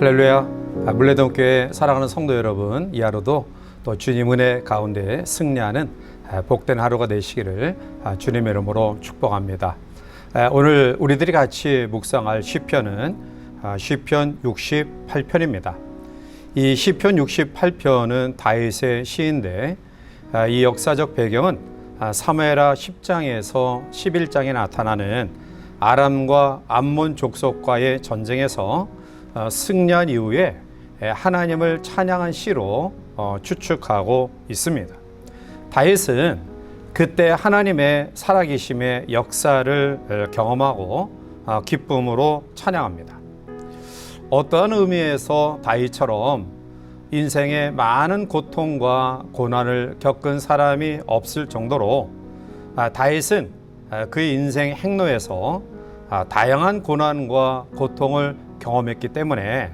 할렐루야. 물레동교회 사랑하는 성도 여러분, 이 하루도 또 주님 은혜 가운데 승리하는 복된 하루가 되시기를 주님의 이름으로 축복합니다. 오늘 우리들이 같이 묵상할 시편은 시편 68편입니다. 이 시편 68편은 다윗의 시인데 이 역사적 배경은 사무엘하 10장에서 11장에 나타나는 아람과 암몬 족속과의 전쟁에서 승리한 이후에 하나님을 찬양한 시로 추측하고 있습니다. 다윗은 그때 하나님의 살아계심의 역사를 경험하고 기쁨으로 찬양합니다. 어떠한 의미에서 다윗처럼 인생에 많은 고통과 고난을 겪은 사람이 없을 정도로 다윗은 그의 인생 행로에서 다양한 고난과 고통을 경험했기 때문에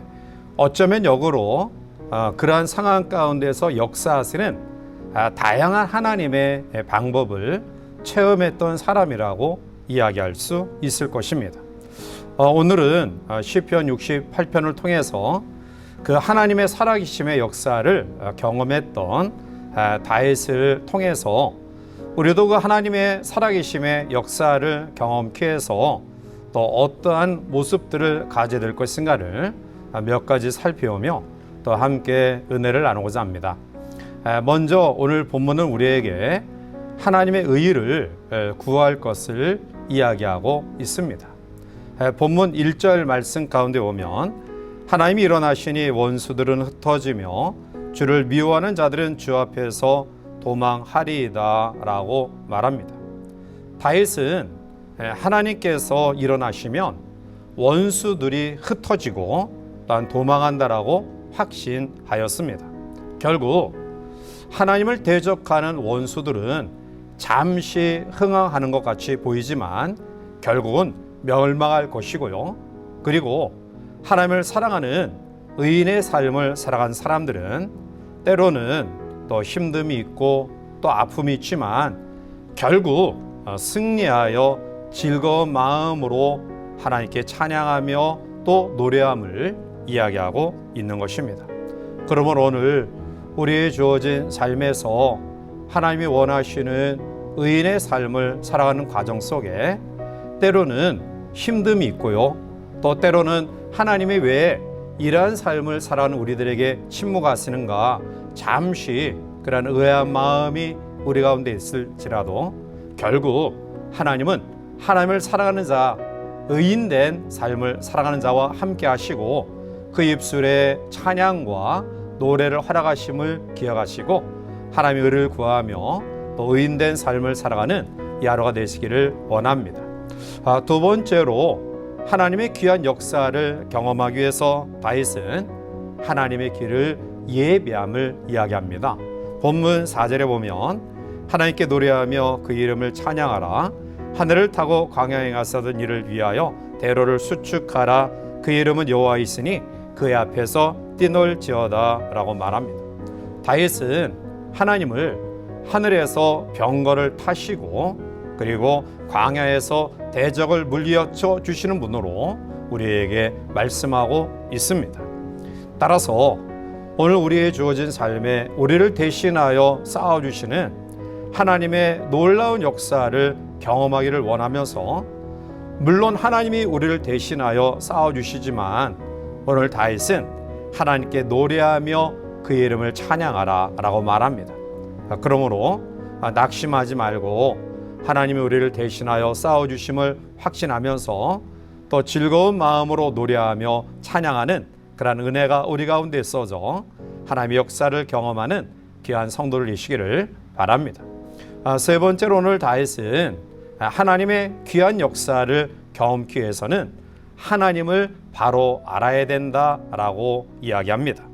어쩌면 역으로 그러한 상황 가운데서 역사하시는 다양한 하나님의 방법을 체험했던 사람이라고 이야기할 수 있을 것입니다. 오늘은 시편 68편을 통해서 그 하나님의 살아계심의 역사를 경험했던 다윗을 통해서 우리도 그 하나님의 살아계심의 역사를 경험케 해서 또 어떠한 모습들을 가져야 될 것인가를 몇 가지 살펴보며 또 함께 은혜를 나누고자 합니다. 먼저 오늘 본문은 우리에게 하나님의 의를 구할 것을 이야기하고 있습니다. 본문 1절 말씀 가운데 보면 하나님이 일어나시니 원수들은 흩어지며 주를 미워하는 자들은 주 앞에서 도망하리이다 라고 말합니다. 다윗은 하나님께서 일어나시면 원수들이 흩어지고 또한 도망한다라고 확신하였습니다. 결국 하나님을 대적하는 원수들은 잠시 흥황하는 것 같이 보이지만 결국은 멸망할 것이고요. 그리고 하나님을 사랑하는 의인의 삶을 살아간 사람들은 때로는 또 힘듦이 있고 또 아픔이 있지만 결국 승리하여 즐거운 마음으로 하나님께 찬양하며 또 노래함을 이야기하고 있는 것입니다. 그러므로 오늘 우리의 주어진 삶에서 하나님이 원하시는 의인의 삶을 살아가는 과정 속에 때로는 힘듦이 있고요. 또 때로는 하나님이 왜 이러한 삶을 살아가는 우리들에게 침묵하시는가 잠시 그러한 의아한 마음이 우리 가운데 있을지라도 결국 하나님은 하나님을 사랑하는 자, 의인된 삶을 살아가는 자와 함께 하시고 그 입술에 찬양과 노래를 허락하심을 기억하시고 하나님의 의를 구하며 또 의인된 삶을 살아가는 이 하루가 되시기를 원합니다. 두 번째로 하나님의 귀한 역사를 경험하기 위해서 다윗은 하나님의 길을 예배함을 이야기합니다. 본문 4절에 보면 하나님께 노래하며 그 이름을 찬양하라. 하늘을 타고 광야에 가서던 이를 위하여 대로를 수축하라. 그 이름은 여호와이시니 그의 앞에서 뛰놀지어다 라고 말합니다. 다윗은 하나님을 하늘에서 병거를 타시고 그리고 광야에서 대적을 물리쳐 주시는 분으로 우리에게 말씀하고 있습니다. 따라서 오늘 우리의 주어진 삶에 우리를 대신하여 싸워주시는 하나님의 놀라운 역사를 경험하기를 원하면서 물론 하나님이 우리를 대신하여 싸워주시지만 오늘 다윗은 하나님께 노래하며 그의 이름을 찬양하라 라고 말합니다. 그러므로 낙심하지 말고 하나님이 우리를 대신하여 싸워주심을 확신하면서 또 즐거운 마음으로 노래하며 찬양하는 그러한 은혜가 우리 가운데 있어서 하나님의 역사를 경험하는 귀한 성도를 이시기를 바랍니다. 세 번째로 오늘 다윗은 하나님의 귀한 역사를 경험하기 위해서는 하나님을 바로 알아야 된다라고 이야기합니다.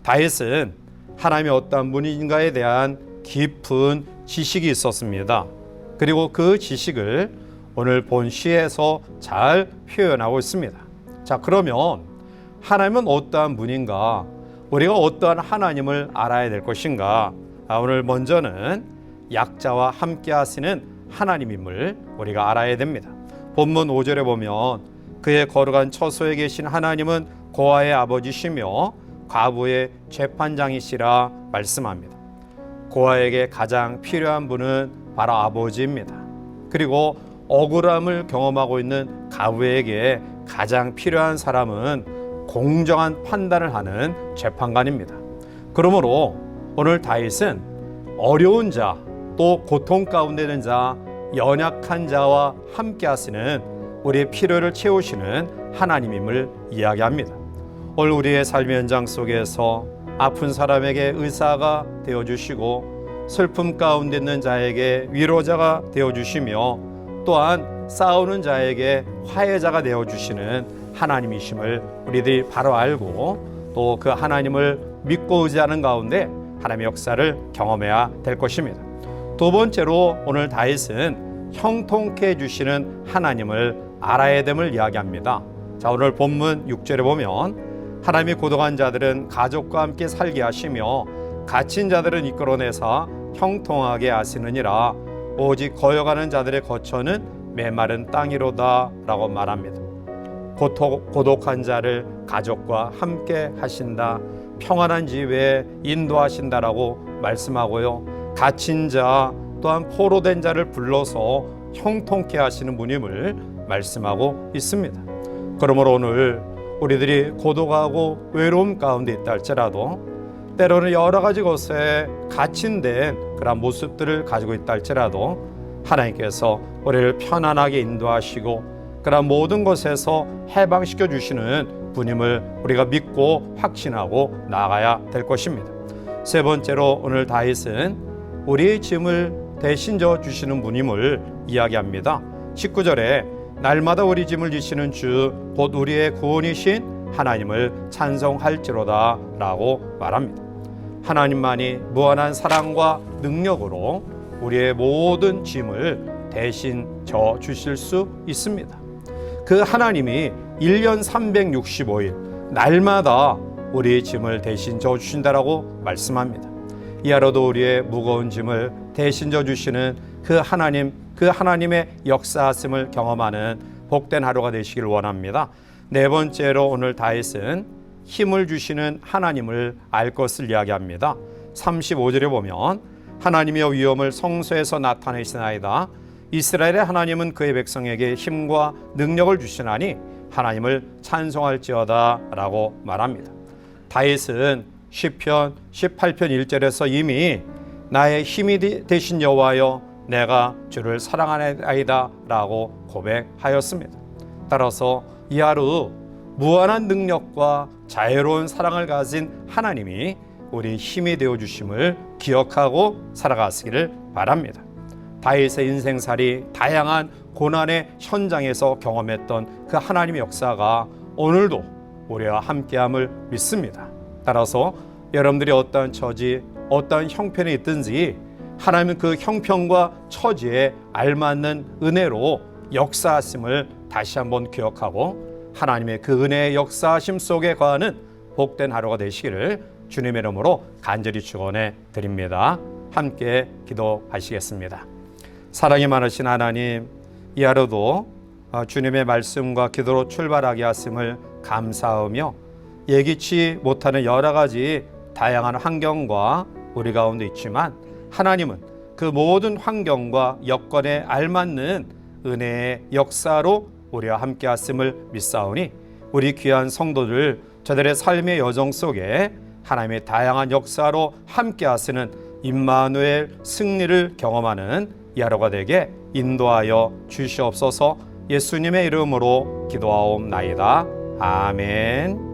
다윗은 하나님이 어떤 분인가에 대한 깊은 지식이 있었습니다. 그리고 그 지식을 오늘 본 시에서 잘 표현하고 있습니다. 자, 그러면 하나님은 어떠한 분인가? 우리가 어떠한 하나님을 알아야 될 것인가? 오늘 먼저는 약자와 함께 하시는 하나님임을 우리가 알아야 됩니다. 본문 5절에 보면 그의 거룩한 처소에 계신 하나님은 고아의 아버지시며 과부의 재판장이시라 말씀합니다. 고아에게 가장 필요한 분은 바로 아버지입니다. 그리고 억울함을 경험하고 있는 가부에게 가장 필요한 사람은 공정한 판단을 하는 재판관입니다. 그러므로 오늘 다윗은 어려운 자, 또 고통 가운데 있는 자, 연약한 자와 함께 하시는 우리의 필요를 채우시는 하나님임을 이야기합니다. 오늘 우리의 삶의 현장 속에서 아픈 사람에게 의사가 되어주시고 슬픔 가운데 있는 자에게 위로자가 되어주시며 또한 싸우는 자에게 화해자가 되어주시는 하나님이심을 우리들이 바로 알고 또 그 하나님을 믿고 의지하는 가운데 하나님의 역사를 경험해야 될 것입니다. 두 번째로 오늘 다윗은 형통케 해주시는 하나님을 알아야 됨을 이야기합니다. 자, 오늘 본문 6절에 보면 하나님이 고독한 자들은 가족과 함께 살게 하시며 갇힌 자들은 이끌어내사 형통하게 하시느니라. 오직 거여가는 자들의 거처는 메마른 땅이로다 라고 말합니다. 고독한 자를 가족과 함께 하신다, 평안한 집에 인도하신다라고 말씀하고요, 갇힌 자 또한 포로된 자를 불러서 형통케 하시는 분임을 말씀하고 있습니다. 그러므로 오늘 우리들이 고독하고 외로움 가운데 있다 할지라도 때로는 여러 가지 것에 갇힌된 그런 모습들을 가지고 있다 할지라도 하나님께서 우리를 편안하게 인도하시고 그런 모든 것에서 해방시켜 주시는 분임을 우리가 믿고 확신하고 나아가야 될 것입니다. 세 번째로 오늘 다윗은 우리의 짐을 대신 져 주시는 분임을 이야기합니다. 19절에 날마다 우리 짐을 지시는 주 곧 우리의 구원이신 하나님을 찬송할지로다 라고 말합니다. 하나님만이 무한한 사랑과 능력으로 우리의 모든 짐을 대신 져 주실 수 있습니다. 그 하나님이 1년 365일 날마다 우리의 짐을 대신 져 주신다라고 말씀합니다. 이 하루도 우리의 무거운 짐을 대신 져 주시는 그 하나님의 역사하심을 경험하는 복된 하루가 되시길 원합니다. 네 번째로 오늘 다윗은 힘을 주시는 하나님을 알 것을 이야기합니다. 35절에 보면 하나님의 위엄을 성소에서 나타내시나이다. 이스라엘의 하나님은 그의 백성에게 힘과 능력을 주시나니 하나님을 찬송할지어다 라고 말합니다. 다윗은 시편 18편 1절에서 이미 나의 힘이 되신 여호와여 내가 주를 사랑하나이다 라고 고백하였습니다. 따라서 이 하루 무한한 능력과 자유로운 사랑을 가진 하나님이 우리 힘이 되어주심을 기억하고 살아가시기를 바랍니다. 다윗의 인생살이 다양한 고난의 현장에서 경험했던 그 하나님의 역사가 오늘도 우리와 함께함을 믿습니다. 따라서 여러분들이 어떠한 처지, 어떠한 형편에 있든지 하나님은 그 형편과 처지에 알맞는 은혜로 역사하심을 다시 한번 기억하고 하나님의 그 은혜의 역사하심 속에 거하는 복된 하루가 되시기를 주님의 이름으로 간절히 축원해 드립니다. 함께 기도하시겠습니다. 사랑이 많으신 하나님, 이 하루도 주님의 말씀과 기도로 출발하게 하심을 감사하며 예기치 못하는 여러 가지 다양한 환경과 우리 가운데 있지만 하나님은 그 모든 환경과 여건에 알맞는 은혜의 역사로 우리와 함께 하심을 믿사오니 우리 귀한 성도들 저들의 삶의 여정 속에 하나님의 다양한 역사로 함께 하시는 임마누엘 승리를 경험하는 이 하루가 되게 인도하여 주시옵소서. 예수님의 이름으로 기도하옵나이다. 아멘.